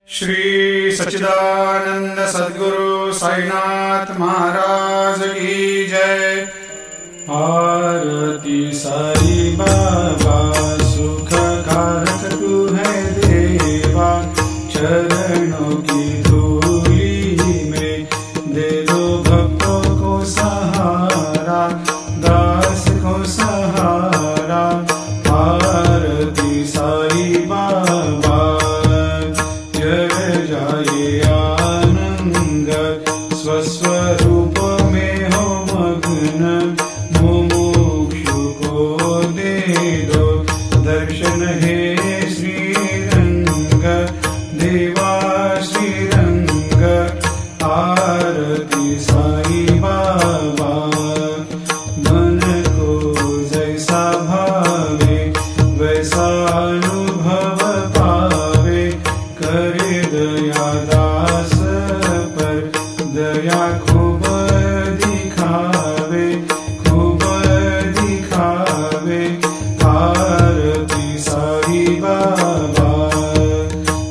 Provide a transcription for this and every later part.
श्री सच्चिदानंद सद्गुरु साईनाथ महाराज की जय। आरती साई बाबा सुख कारक तू है देवा, चरणों की धूली में दे दो भक्तों को सहारा, दास को सहारा। आरती साई बाबा जय जाए आनंद, स्वस्वरूप में हो मग्न, मुमुक्षु को दे दो दर्शन हे श्रीरंग, देवा श्रीरंग। आरती साई बाबा मन को जैसा भावे वैसा अनुभव पावे, करे दया दास पर दया खूब दिखावे, खूब दिखावे। आरती साई बाबा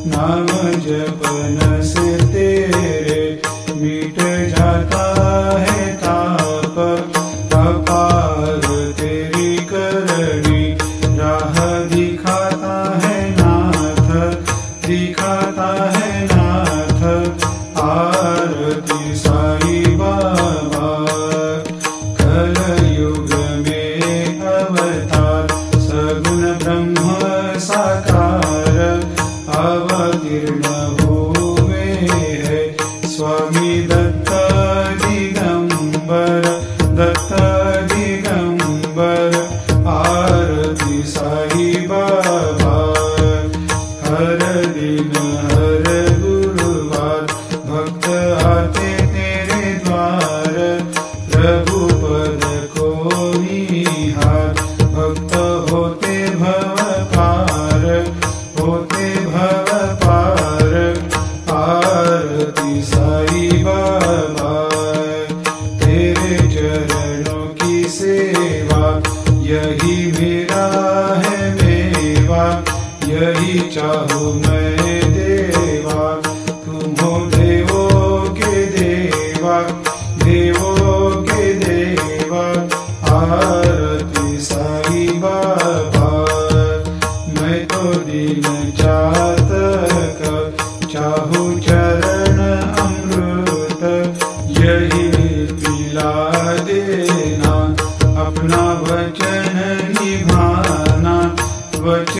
नाम जपन से तेरे मिट जाता है ताप, अपार तेरी करनी राह दिखाता है नाथ, दिखाता है नाथ। आरती साई बाबा कलयुग में अवतार, सगुण ब्रह्म साकार, अवतीर्ण हुए है स्वामी दत्त दिगंबर, दत्त दिगंबर। आरती साई बाबा हर दिन हर गुरुवार भक्त आते तेरे द्वार, प्रभु पद को निहार, भक्त होते भव पार, होते भव पार। आरती साई बाबा तेरे चरणों की सेवा, यही मेरा है मेवा, यही चाहूँ मैं देवा। तुम हो देवों के देवा, देवों के देवा। आरती साई बाबा मैं तो दिन चातक, चाहूँ चरण